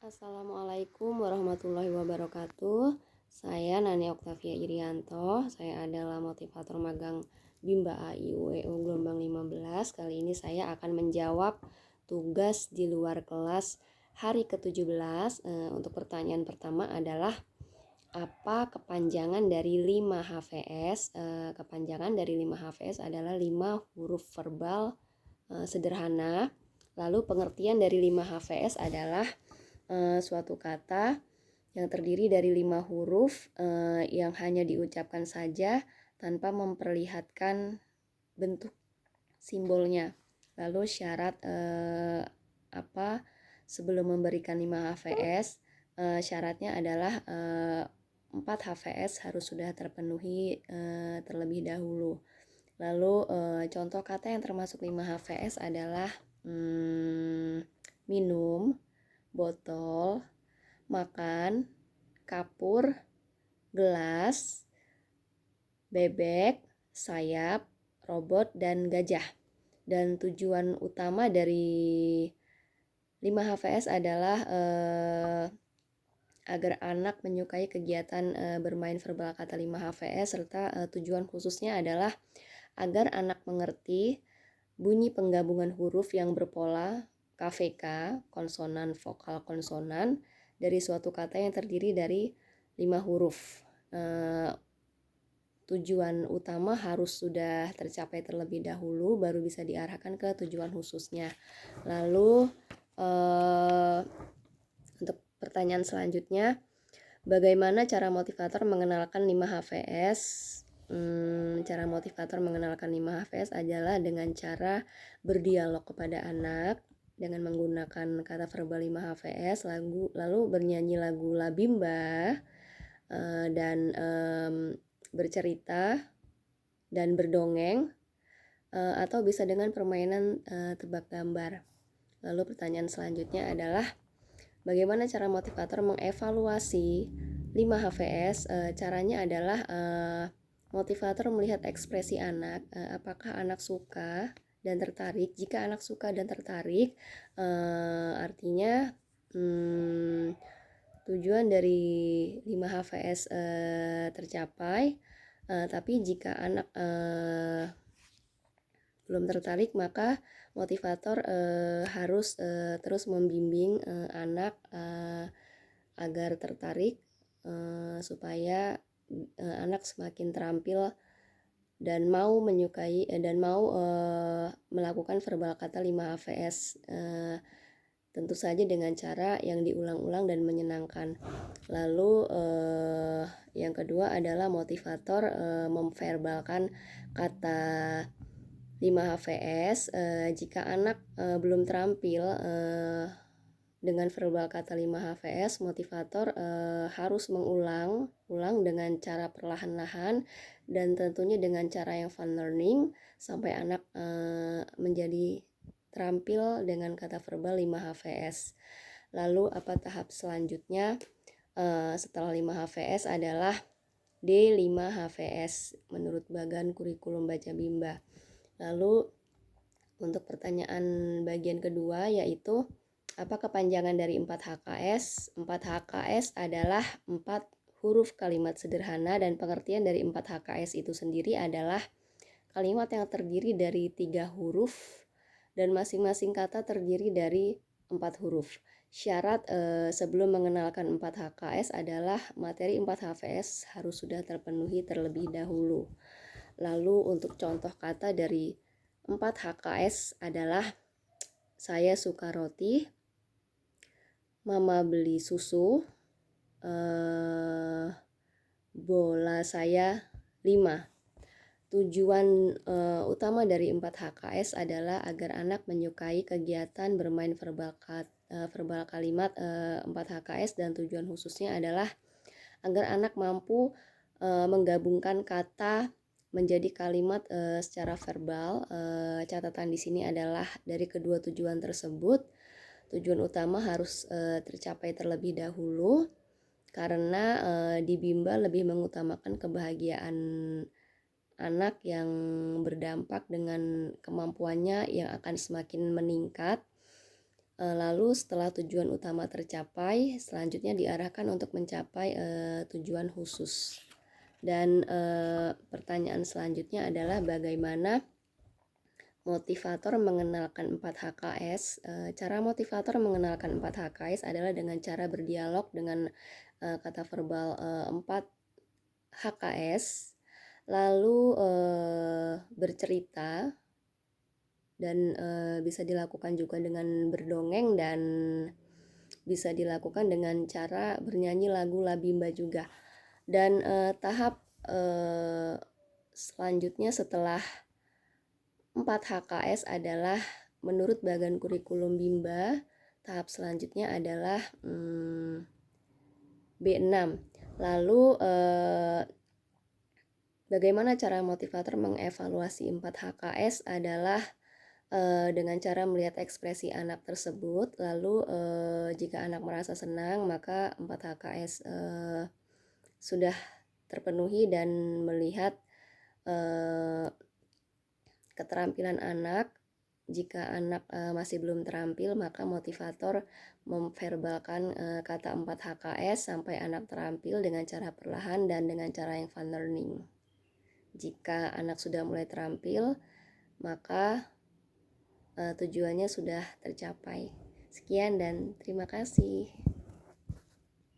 Assalamualaikum warahmatullahi wabarakatuh. Saya Nani Oktavia Irianto. Saya adalah motivator magang Bimba AIUEU gelombang 15. Kali ini saya akan menjawab tugas di luar kelas hari ke-17. Untuk pertanyaan pertama adalah apa kepanjangan dari 5 HVS? Kepanjangan dari 5 HVS adalah 5 huruf verbal sederhana. Lalu pengertian dari 5 HVS adalah suatu kata yang terdiri dari 5 huruf yang hanya diucapkan saja tanpa memperlihatkan bentuk simbolnya. Lalu syarat apa sebelum memberikan 5 HVS? Syaratnya adalah 4 HVS harus sudah terpenuhi terlebih dahulu. Lalu contoh kata yang termasuk 5 HVS adalah minum, botol, makan, kapur, gelas, bebek, sayap, robot, dan gajah. Dan tujuan utama dari 5 HVS adalah agar anak menyukai kegiatan bermain verbal kata 5 HVS, serta tujuan khususnya adalah agar anak mengerti bunyi penggabungan huruf yang berpola KVK, konsonan, vokal, konsonan, dari suatu kata yang terdiri dari 5 huruf. Tujuan utama harus sudah tercapai terlebih dahulu, baru bisa diarahkan ke tujuan khususnya. Lalu untuk pertanyaan selanjutnya, bagaimana cara motivator mengenalkan 5 HVS? Cara motivator mengenalkan 5 HVS adalah dengan cara berdialog kepada anak dengan menggunakan kata verbal 5 HVS, lalu bernyanyi lagu Labimba, dan bercerita dan berdongeng, atau bisa dengan permainan tebak gambar. Lalu pertanyaan selanjutnya adalah bagaimana cara motivator mengevaluasi 5 HVS? Caranya adalah motivator melihat ekspresi anak, apakah anak suka dan tertarik. Jika anak suka dan tertarik, artinya tujuan dari 5 HVS tercapai. Tapi jika anak belum tertarik, maka motivator harus terus membimbing anak agar tertarik, supaya anak semakin terampil dan mau menyukai dan mau melakukan verbal kata 5 HVS, tentu saja dengan cara yang diulang-ulang dan menyenangkan. Lalu yang kedua adalah motivator memverbalkan kata 5 HVS. Jika anak belum terampil dengan verbal kata 5 HVS, motivator harus mengulang dengan cara perlahan-lahan dan tentunya dengan cara yang fun learning sampai anak menjadi terampil dengan kata verbal 5 HVS. Lalu apa tahap selanjutnya setelah 5 HVS adalah D5 HVS menurut Bagan Kurikulum Baca Bimba. Lalu untuk pertanyaan bagian kedua yaitu apa kepanjangan dari 4 HKS? 4 HKS adalah 4 huruf kalimat sederhana, dan pengertian dari 4 HKS itu sendiri adalah kalimat yang terdiri dari 3 huruf dan masing-masing kata terdiri dari 4 huruf. Syarat sebelum mengenalkan 4 HKS adalah materi 4 HVS harus sudah terpenuhi terlebih dahulu. Lalu untuk contoh kata dari 4 HKS adalah saya suka roti, mama beli susu, bola saya 5. Tujuan utama dari 4 HKS adalah agar anak menyukai kegiatan bermain verbal kalimat 4 HKS, dan tujuan khususnya adalah agar anak mampu menggabungkan kata menjadi kalimat secara verbal. Catatan di sini adalah dari kedua tujuan tersebut, tujuan utama harus tercapai terlebih dahulu karena di Bimba lebih mengutamakan kebahagiaan anak yang berdampak dengan kemampuannya yang akan semakin meningkat Lalu setelah tujuan utama tercapai, selanjutnya diarahkan untuk mencapai tujuan khusus. Dan pertanyaan selanjutnya adalah bagaimana motivator mengenalkan 4 HKS. Cara motivator mengenalkan 4 HKS adalah dengan cara berdialog dengan kata verbal 4 HKS, lalu bercerita, dan bisa dilakukan juga dengan berdongeng, dan bisa dilakukan dengan cara bernyanyi lagu Labimba juga. Dan tahap selanjutnya setelah 4 HKS adalah menurut Bagan Kurikulum Bimba, tahap selanjutnya adalah B6. Lalu bagaimana cara motivator mengevaluasi 4 HKS adalah dengan cara melihat ekspresi anak tersebut. Lalu jika anak merasa senang, maka 4 HKS sudah terpenuhi, dan melihat keterampilan anak. Jika anak masih belum terampil, maka motivator memverbalkan kata 4 HKS sampai anak terampil dengan cara perlahan dan dengan cara yang fun learning. Jika anak sudah mulai terampil, maka tujuannya sudah tercapai. Sekian dan terima kasih.